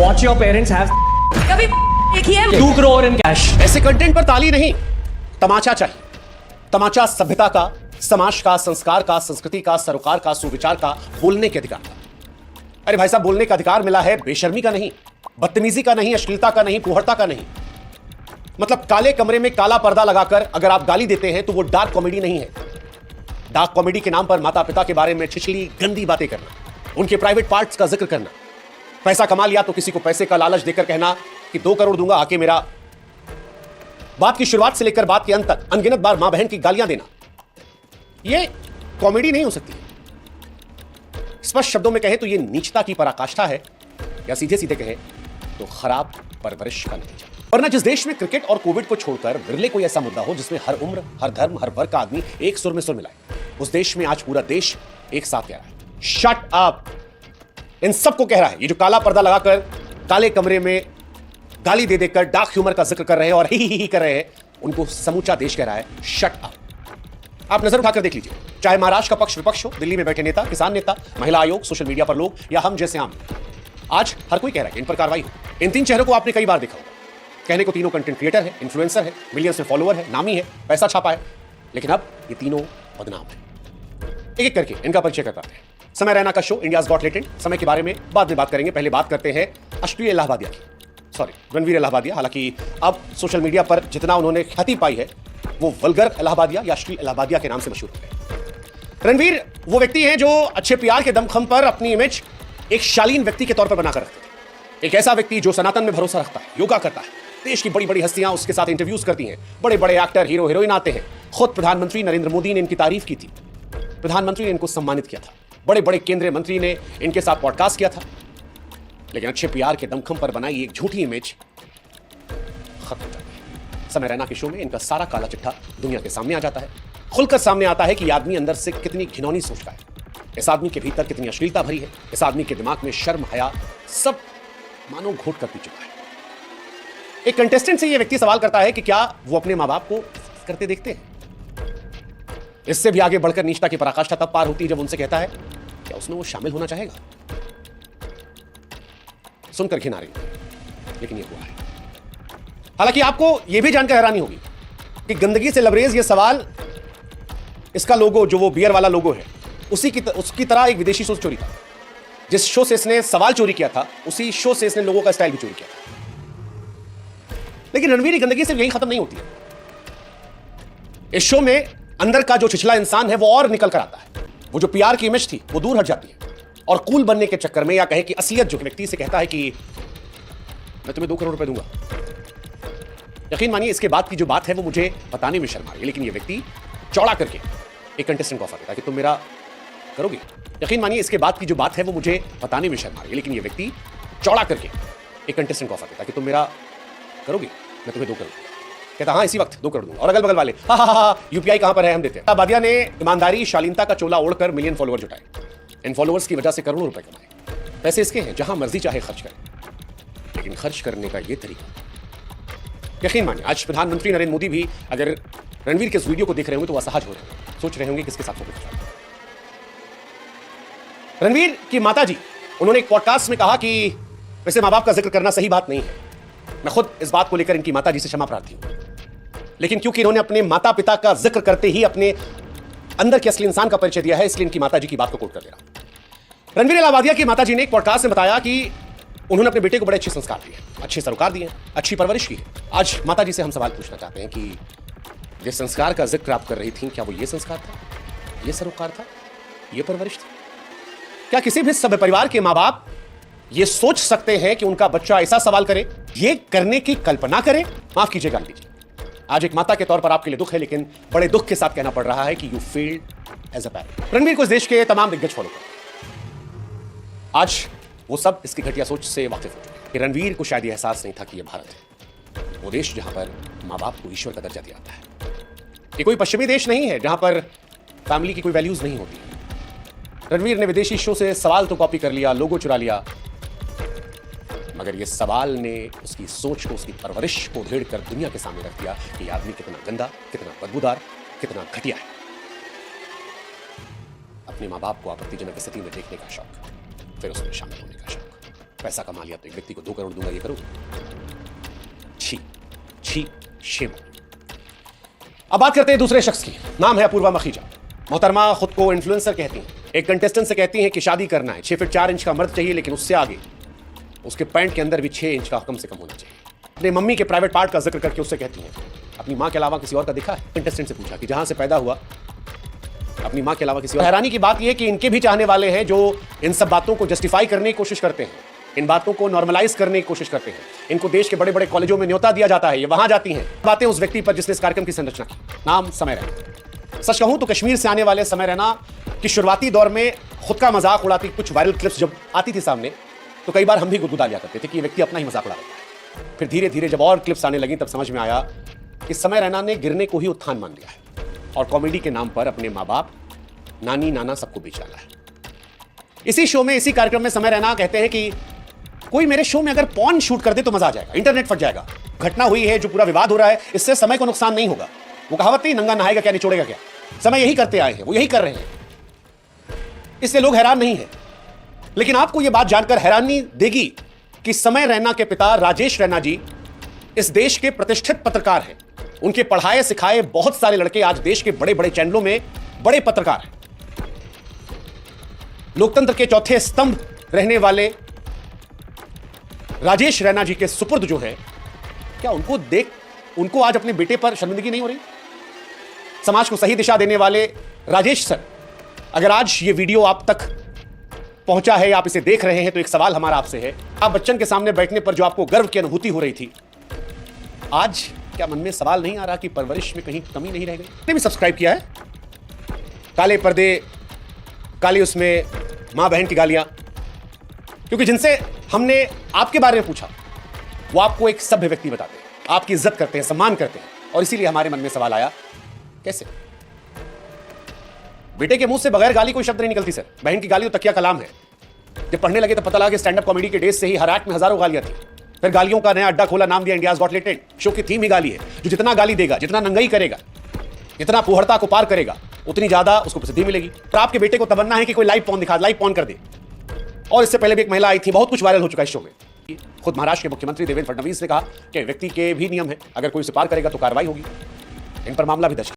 Watch your parents have कभी देखी है 2 crore in cash. ऐसे कंटेंट पर ताली नहीं, तमाचा चाहिए। तमाचा सभ्यता का, समाज का, संस्कार का, संस्कृति का, सरोकार का, सुविचार का, बोलने के अधिकार का। अरे भाई साहब, बोलने का अधिकार मिला है बेशर्मी का नहीं, बदतमीजी का नहीं, अश्लीलता का नहीं, फुहड़ता का नहीं। मतलब काले कमरे में काला पर्दा लगाकर अगर आप गाली देते हैं तो वो डार्क कॉमेडी नहीं है। डार्क कॉमेडी के नाम पर माता पिता के बारे में छिछली गंदी बातें करना, उनके प्राइवेट पार्ट्स का जिक्र करना, पैसा कमा लिया तो किसी को पैसे का लालच देकर कहना कि 2 करोड़ दूंगा आके मेरा, बात की शुरुआत से लेकर बात के अंत तक अनगिनत बार मां बहन की गालियां देना, यह कॉमेडी नहीं हो सकती। स्पष्ट शब्दों में कहें तो यह नीचता की पराकाष्ठा है, या सीधे सीधे कहें तो खराब परवरिश का नतीजा। वरना जिस देश में क्रिकेट और कोविड को छोड़कर विरले कोई ऐसा मुद्दा हो जिसमें हर उम्र, हर धर्म, हर वर्ग का आदमी एक सुर में सुर मिलाए, उस देश में आज पूरा देश एक साथ कह रहा है शट अप। इन सबको कह रहा है ये जो काला पर्दा लगाकर काले कमरे में गाली दे देकर डार्क ह्यूमर का जिक्र कर रहे हैं और ही कर रहे हैं, उनको समूचा देश कह रहा है शट अप। आप नजर उठाकर देख लीजिए, चाहे महाराष्ट्र का पक्ष विपक्ष हो, दिल्ली में बैठे नेता, किसान नेता, महिला आयोग, सोशल मीडिया पर लोग, या हम जैसे आम, आज हर कोई कह रहा है इन पर कार्रवाई हो। इन 3 चेहरों को आपने कई बार देखा होगा, कहने को तीनों कंटेंट क्रिएटर है, इन्फ्लुएंसर है, मिलियंस में फॉलोअर है, नामी है, पैसा छापा है, लेकिन अब ये तीनों बदनाम है। एक एक करके इनका परिचय करते हैं। समय रैना का शो इंडियाज गॉट टैलेंट, समय के बारे में बाद में बात करेंगे, पहले बात करते हैं अश्लील इलाहाबादिया की, सॉरी रणवीर इलाहाबादिया। हालांकि अब सोशल मीडिया पर जितना उन्होंने ख्याति पाई है वो वल्गर इलाहाबादिया या अश्लील इलाहाबादिया के नाम से मशहूर हो गए। रणवीर वो व्यक्ति हैं जो अच्छे प्यार के दमखम पर अपनी इमेज एक शालीन व्यक्ति के तौर पर बनाकर रखते हैं। एक ऐसा व्यक्ति जो सनातन में भरोसा रखता है, योगा करता है, देश की बड़ी बड़ी हस्तियां उसके साथ इंटरव्यूज करती हैं, बड़े बड़े एक्टर, हीरो, हीरोइन आते हैं। खुद प्रधानमंत्री नरेंद्र मोदी ने इनकी तारीफ की थी, प्रधानमंत्री ने इनको सम्मानित किया था, बड़े बड़े केंद्रीय मंत्री ने इनके साथ पॉडकास्ट किया था। लेकिन अच्छे प्यार के दमखम पर बनाई एक झूठी इमेज खत्म हो जाती है। समय रैना के शो में इनका सारा काला चिट्ठा दुनिया के सामने आ जाता है। खुलकर सामने आता है कि ये आदमी अंदर से कितनी घिनौनी सोचता है, इस आदमी के भीतर कितनी अश्लीलता भरी है, इस आदमी के दिमाग में शर्म, हया सब मानो घोट कर पी चुका है। एक कंटेस्टेंट से ये व्यक्ति सवाल करता है कि क्या वो अपने मां बाप को करते देखते हैं। इससे भी आगे बढ़कर नीचता की पराकाष्ठा तब पार होती है जब उनसे कहता है क्या उसमें वो शामिल होना चाहेगा। सुनकर घिन आ रही है, लेकिन ये हुआ है। हालांकि आपको यह भी जानकर हैरानी होगी कि गंदगी से लबरेज ये सवाल, इसका लोगो जो वो बियर वाला लोगो है, उसकी तरह एक विदेशी शो चोरी था। जिस शो से इसने सवाल चोरी किया था उसी शो से इसने लोगों का स्टाइल भी चोरी किया था। लेकिन रणवीर की गंदगी सिर्फ यही खत्म नहीं होती है। इस शो में अंदर का जो छिछला इंसान है वो और निकल कर आता है। वो जो पीआर की इमेज थी वो दूर हट जाती है और कूल बनने के चक्कर में, या कहे कि असलियत जो व्यक्ति से कहता है कि मैं तुम्हें 2 करोड़ रुपए दूंगा। यकीन मानिए इसके बाद की जो बात है वो मुझे बताने में शर्म आ रही है, लेकिन ये व्यक्ति चौड़ा करके एक कंटेस्टेंट को ऑफर देता है कि तुम मेरा करोगे। यकीन मानिए इसके बाद की जो बात है वो मुझे बताने में शर्म आ रही है, लेकिन ये व्यक्ति चौड़ा करके एक कंटेस्टेंट को ऑफर देता है कि तुम मेरा करोगे, मैं तुम्हें 2 करोड़। कहता हाँ इसी वक्त 2 करोड़ दूंगा। और अगल बगल वाले हा यूपीआई कहां पर है, हम देते हैं। इलाहाबादिया ने ईमानदारी, शालीनता का चोला ओढ़कर मिलियन फॉलोअर जुटाए, इन फॉलोअर्स की वजह से करोड़ों रुपए कमाए। पैसे इसके हैं, जहां मर्जी चाहे खर्च करें, लेकिन खर्च करने का यह तरीका, यकीन मानिए आज प्रधानमंत्री नरेंद्र मोदी भी अगर रणवीर के इस वीडियो को देख रहे होंगे तो वह असहज हो रहे होंगे, सोच रहे होंगे किसके साथ फोटो खिंचवाएं। रणवीर की माता जी, उन्होंने एक पॉडकास्ट में कहा कि वैसे मां बाप का जिक्र करना सही बात नहीं है, मैं खुद इस बात को लेकर इनकी माता जी से क्षमा प्रार्थी हूं, लेकिन क्योंकि इन्होंने अपने माता पिता का जिक्र करते ही अपने अंदर के असली इंसान का परिचय दिया है, इसलिए इनकी माता जी की बात को कोट कर दे रहा हूं। रणवीर इलाहाबादिया की माता जी ने एक पॉडकास्ट में बताया कि उन्होंने अपने बेटे को बड़े अच्छे संस्कार दिए, अच्छे सरोकार दिए, अच्छी परवरिश की है। आज माता जी से हम सवाल पूछना चाहते हैं कि जिस संस्कार का जिक्र आप कर रही थी, क्या वो ये संस्कार था, ये सरोकार था, ये परवरिश थी? क्या किसी भी सभ्य परिवार के मां बाप ये सोच सकते हैं कि उनका बच्चा ऐसा सवाल करे, ये करने की कल्पना करे? माफ कीजिए, गाल दीजिए। आज एक माता के तौर पर आपके लिए दुख है, लेकिन बड़े दुख के साथ कहना पड़ रहा है कि you failed as a parent. Ranveer को इस देश के तमाम दिग्गज फॉलो करते हैं। आज वो सब इसकी घटिया सोच से वाकिफ हो चुके हैं। रणवीर को शायद ये एहसास नहीं था कि ये भारत है, वो देश जहां पर मां बाप को ईश्वर का दर्जा दिया जाता है। ये कोई पश्चिमी देश नहीं है जहां पर फैमिली की कोई वैल्यूज नहीं होती। रणवीर ने विदेशी शो से सवाल तो कॉपी कर लिया, लोगो चुरा लिया, मगर ये सवाल ने उसकी सोच को, उसकी परवरिश को उधेड़ कर दुनिया के सामने रख दिया कि ये आदमी कितना गंदा, कितना बदबूदार, कितना घटिया है। अपने माँ बाप को आपत्तिजनक स्थिति में देखने का शौक, फिर उसमें शामिल होने का शौक। पैसा कमा लिया तो एक व्यक्ति को 2 करोड़ दूंगा, ये करूं? छी छी शेम। अब बात करते हैं दूसरे शख्स की। नाम है अपूर्वा मखीजा। मोहतरमा खुद को इन्फ्लुएंसर कहती हैं। एक कंटेस्टेंट से कहती हैं कि शादी करना है, 6 फीट 4 इंच का मर्द चाहिए, लेकिन उससे आगे उसके पैंट के अंदर भी 6 इंच का कम से कम होना चाहिए। अपने मम्मी के प्राइवेट पार्ट का जिक्र करके उससे कहती हैं, अपनी मां के अलावा किसी और का दिखा है? कंटेस्टेंट से पूछा कि जहां से पैदा हुआ अपनी मां के अलावा किसी और। हैरानी की बात यह कि इनके भी चाहने वाले हैं जो इन सब बातों को जस्टिफाई करने की कोशिश करते हैं, इन बातों को नॉर्मलाइज करने की कोशिश करते हैं। इनको देश के बड़े बड़े कॉलेजों में न्योता दिया जाता है, ये वहां जाती हैं। बातें उस व्यक्ति पर जिसने इस कार्यक्रम की संरचना की। नाम समय रैना। सच कहूं तो कश्मीर से आने वाले समय रैना की शुरुआती दौर में खुद का मजाक उड़ाती कुछ वायरल क्लिप्स जब आती थी सामने, तो कई बार हम भी गुदगुदा लिया करते थे कि ये व्यक्ति अपना ही मजाक उड़ा रहा है। फिर धीरे धीरे जब और क्लिप्स आने लगी तब समझ में आया कि समय रैना ने गिरने को ही उत्थान मान लिया है और कॉमेडी के नाम पर अपने माँ बाप, नानी, नाना सबको बेच डाला है। इसी शो में, इसी कार्यक्रम में समय रैना कहते हैं कि कोई मेरे शो में अगर पॉर्न शूट कर दे तो मजा आ जाएगा, इंटरनेट फट जाएगा। घटना हुई है, जो पूरा विवाद हो रहा है, इससे समय को नुकसान नहीं होगा। वो कहावत नहीं, नंगा नहाएगा क्या निचोड़ेगा क्या। समय यही करते आए हैं, वो यही कर रहे हैं, इसलिए लोग हैरान नहीं है। लेकिन आपको यह बात जानकर हैरानी देगी कि समय रैना के पिता राजेश रैना जी इस देश के प्रतिष्ठित पत्रकार हैं। उनके पढ़ाए सिखाए बहुत सारे लड़के आज देश के बड़े बड़े चैनलों में बड़े पत्रकार हैं। लोकतंत्र के चौथे स्तंभ रहने वाले राजेश रैना जी के सुपुर्द जो है, क्या उनको देख उनको आज अपने बेटे पर शर्मिंदगी नहीं हो रही? समाज को सही दिशा देने वाले राजेश सर, अगर आज ये वीडियो आप तक पहुंचा है, आप इसे देख रहे हैं, तो एक सवाल हमारा आपसे है, आप बच्चन के सामने बैठने पर जो आपको गर्व की अनुभूति हो रही थी, आज क्या मन में सवाल नहीं आ रहा कि परवरिश में कहीं कमी नहीं रह गई? आपने भी सब्सक्राइब किया है? काले पर्दे, काली उसमें मां बहन की गालियां, क्योंकि जिनसे हमने आपके बारे में पूछा वो आपको एक सभ्य व्यक्ति बताते हैं, आपकी इज्जत करते हैं, सम्मान करते हैं, और इसीलिए हमारे मन में सवाल आया, कैसे? बेटे के मुंह से बगैर गाली कोई शब्द नहीं निकलती सर। बहन की गाली तो तकिया कलाम है। जब पढ़ने लगे तो पता लगा कि स्टैंड अप कॉमेडी के डेज से ही हर एक्ट में हजारों गालियां थी। फिर गालियों का नया अड्डा खोला, नाम दिया इंडियाज गॉट लेटेड। शो की थीम ही गाली है। जो जितना गाली देगा, जितना नंगाई करेगा, जितना फुहड़ता को पार करेगा, उतनी ज्यादा उसको प्रसिद्धि मिलेगी। तो आपके बेटे को तमन्ना है कि कोई लाइव पॉर्न दिखा, लाइव पॉर्न कर दे। और इससे पहले भी एक महिला आई थी, बहुत कुछ वायरल हो चुका है इस शो में। खुद महाराष्ट्र के मुख्यमंत्री देवेंद्र फडणवीस ने कहा कि व्यक्ति के भी नियम है, अगर कोई उसे पार करेगा तो कार्रवाई होगी। इन पर मामला भी दर्ज